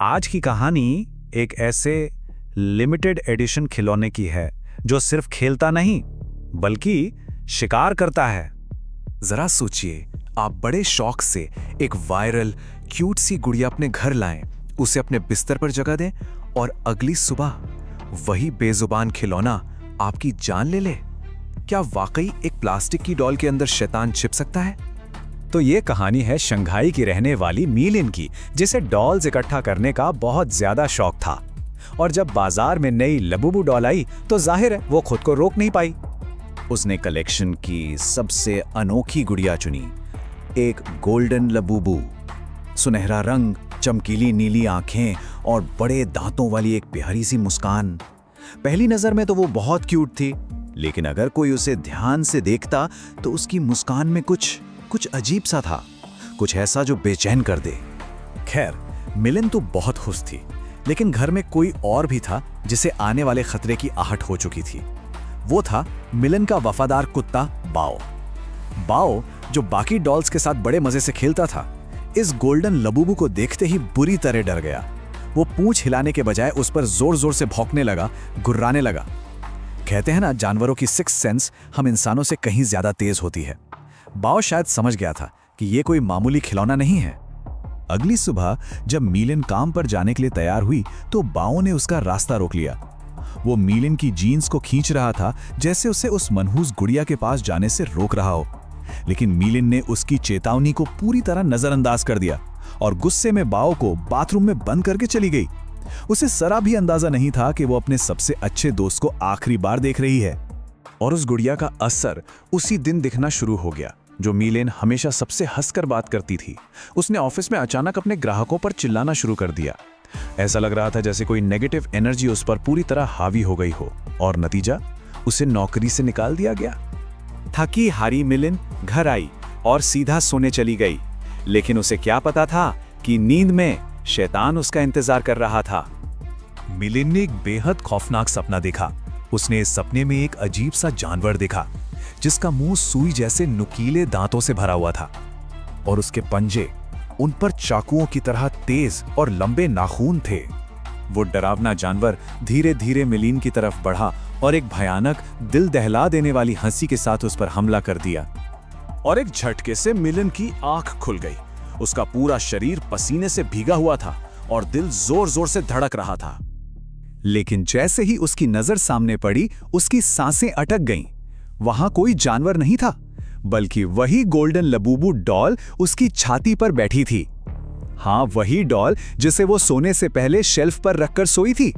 आज की कहानी एक ऐसे लिमिटेड एडिशन खिलौने की है जो सिर्फ खेलता नहीं बल्कि शिकार करता है। जरा सोचिए, आप बड़े शौक से एक वायरल क्यूट सी गुड़िया अपने घर लाएं, उसे अपने बिस्तर पर जगह दें और अगली सुबह वही बेजुबान खिलौना आपकी जान ले ले। क्या वाकई एक प्लास्टिक की डॉल के अंदर शैतान छिप सकता है? तो ये कहानी है शंघाई की रहने वाली मीलिन की, जिसे डॉल्स इकट्ठा करने का बहुत ज्यादा शौक था। और जब बाजार में नई लबूबू डॉल आई तो जाहिर है वो खुद को रोक नहीं पाई। उसने कलेक्शन की सबसे अनोखी गुड़िया चुनी, एक गोल्डन लबूबू। सुनहरा रंग, चमकीली नीली आंखें और बड़े दांतों वाली एक प्यारी सी मुस्कान। पहली नजर में तो वो बहुत क्यूट थी, लेकिन अगर कोई उसे ध्यान से देखता तो उसकी मुस्कान में कुछ अजीब सा था, कुछ ऐसा जो बेचैन कर दे। खैर, मिलिन तो बहुत खुश थी, लेकिन घर में कोई और भी था जिसे आने वाले खतरे की आहट हो चुकी थी। वो था मिलिन का वफादार कुत्ता बाओ। बाओ, जो बाकी डॉल्स के साथ बड़े मजे से खेलता था, इस गोल्डन लबूबू को देखते ही बुरी तरह डर गया। वो पूंछ हिलाने के बजाय उस पर जोर जोर से भौंकने लगा, गुर्राने लगा। कहते हैं ना, जानवरों की सिक्स्थ सेंस हम इंसानों से कहीं ज्यादा तेज होती है। बाओ शायद समझ गया था कि ये कोई मामूली खिलौना नहीं है। अगली सुबह जब मीलिन काम पर जाने के लिए तैयार हुई तो बाओ ने उसका रास्ता रोक लिया। वो मीलिन की जीन्स को खींच रहा था, जैसे उसे उस मनहूस गुड़िया के पास जाने से रोक रहा हो। लेकिन मीलिन ने उसकी चेतावनी को पूरी तरह नजरअंदाज कर दिया और गुस्से में बाओ को बाथरूम में बंद करके चली गई। उसे जरा भी अंदाजा नहीं था कि वो अपने सबसे अच्छे दोस्त को आखिरी बार देख रही है। और उस गुड़िया का असर उसी दिन दिखना शुरू हो गया, जो मीलिन हमेशा सबसे हंसकर बात करती थी। उसने ऑफिस में अचानक अपने ग्राहकों पर चिल्लाना शुरू कर दिया। ऐसा लग रहा था जैसे कोई नेगेटिव एनर्जी उस पर पूरी तरह हावी हो गई हो, और नतीजा, उसे नौकरी से निकाल दिया गया। थकी हारी मिलिन घर आई और सीधा सोने चली गई, लेकिन उसे क्या पता था कि नींद में शैतान उसका इंतजार कर रहा था। मिलिन ने एक बेहद खौफनाक सपना देखा। उसने इस सपने में एक अजीब सा जानवर देखा, जिसका मुंह सुई जैसे नुकीले दांतों से भरा हुआ था और उसके पंजे उन पर चाकुओं की तरह तेज और लंबे नाखून थे। वो डरावना जानवर धीरे धीरे मिलिन की तरफ बढ़ा और एक भयानक, दिल दहला देने वाली हंसी के साथ उस पर हमला कर दिया। और एक झटके से मिलिन की आंख खुल गई। उसका पूरा शरीर पसीने से भीगा हुआ था और दिल जोर जोर से धड़क रहा था। लेकिन जैसे ही उसकी नजर सामने पड़ी, उसकी सांसें अटक गईं। वहां कोई जानवर नहीं था, बल्कि वही गोल्डन लबूबू डॉल उसकी छाती पर बैठी थी। हाँ, वही डॉल जिसे वो सोने से पहले शेल्फ पर रखकर सोई थी।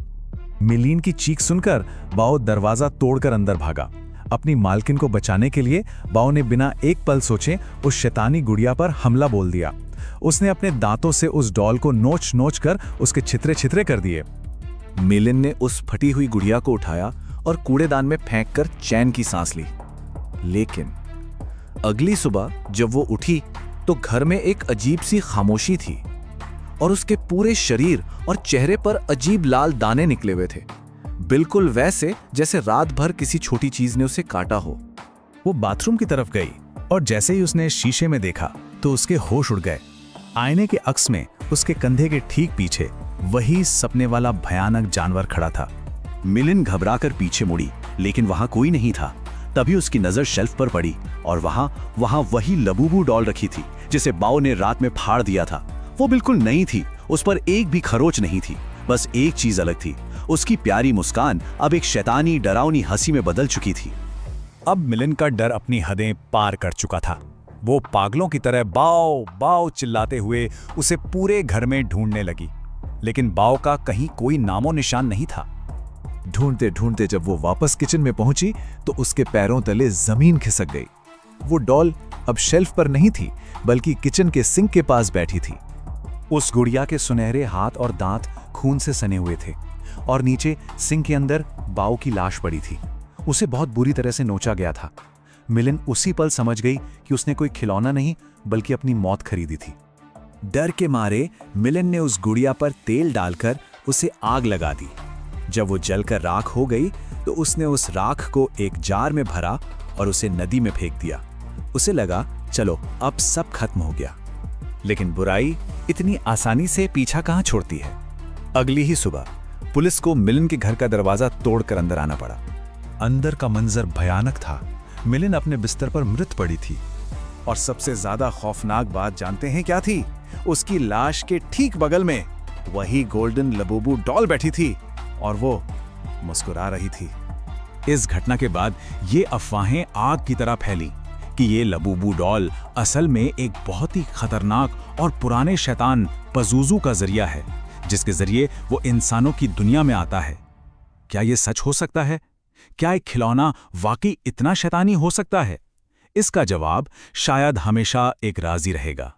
मिलिन की चीख सुनकर बाओ दरवाजा तोड़कर अंदर भागा। अपनी मालकिन को बचाने के लिए बाओ ने बिना एक पल सोचे उस शैतानी गुड़िया पर हमला बोल दिया। उसने अपने दांतों से उस डॉल को नोच नोच कर उसके छितरे छितरे कर दिए। मिलिन ने उस फटी हुई गुड़िया को उठाया और कूड़ेदान में फेंककर चैन की सांस ली। लेकिन अगली सुबह जब वो उठी तो घर में एक अजीब सी खामोशी थी और उसके पूरे शरीर और चेहरे पर अजीब लाल दाने निकले हुए थे, बिल्कुल वैसे जैसे रात भर किसी छोटी चीज ने उसे काटा हो। वो बाथरूम की तरफ गई और जैसे ही उसने शीशे में देखा तो उसके होश उड़ गए। आईने के अक्स में उसके कंधे के ठीक पीछे वही सपने वाला भयानक जानवर खड़ा था। मिलिन घबराकर पीछे मुड़ी, लेकिन वहां कोई नहीं था। तभी उसकी नजर शेल्फ पर पड़ी और वहां वही लबूबू डॉल रखी थी जिसे बाओ ने रात में फाड़ दिया था। वो बिल्कुल नई थी, उस पर एक भी खरोच नहीं थी। बस एक चीज अलग थी, उसकी प्यारी मुस्कान अब एक शैतानी डरावनी हंसी में बदल चुकी थी। अब मिलिन का डर अपनी हदें पार कर चुका था। वो पागलों की तरह बाओ बाओ चिल्लाते हुए उसे पूरे घर में ढूंढने लगी, लेकिन बाओ का कहीं कोई नामो निशान नहीं था। ढूंढते ढूंढते जब वो वापस किचन में पहुंची तो उसके पैरों तले जमीन खिसक गई। वो डॉल अब शेल्फ पर नहीं थी, बल्कि किचन के सिंक के पास बैठी थी। उस गुड़िया के सुनहरे हाथ और दांत खून से सने हुए थे और नीचे सिंक के अंदर बाओ की लाश पड़ी थी। उसे बहुत बुरी तरह से नोचा गया था। मिलिन उसी पल समझ गई कि उसने कोई खिलौना नहीं बल्कि अपनी मौत खरीदी थी। डर के मारे मिलिन ने उस गुड़िया पर तेल डालकर उसे आग लगा दी। जब वो जलकर राख हो गई तो उसने उस राख को एक जार में भरा और उसे नदी में फेंक दिया। उसे लगा, चलो अब सब खत्म हो गया। लेकिन बुराई इतनी आसानी से पीछा कहां छोड़ती है। अगली ही सुबह पुलिस को मिलिन के घर का दरवाजा तोड़कर अंदर आना पड़ा। अंदर का मंजर भयानक था। मिलिन अपने बिस्तर पर मृत पड़ी थी। और सबसे ज्यादा खौफनाक बात जानते हैं क्या थी? उसकी लाश के ठीक बगल में वही गोल्डन लबूबू डॉल बैठी थी और वो मुस्कुरा रही थी। इस घटना के बाद ये अफवाहें आग की तरह फैली कि ये लबूबू डॉल असल में एक बहुत ही खतरनाक और पुराने शैतान पजूजू का जरिया है, जिसके जरिए वो इंसानों की दुनिया में आता है। क्या ये सच हो सकता है? क्या एक खिलौना वाकई इतना शैतानी हो सकता है? इसका जवाब शायद हमेशा एक राज ही रहेगा।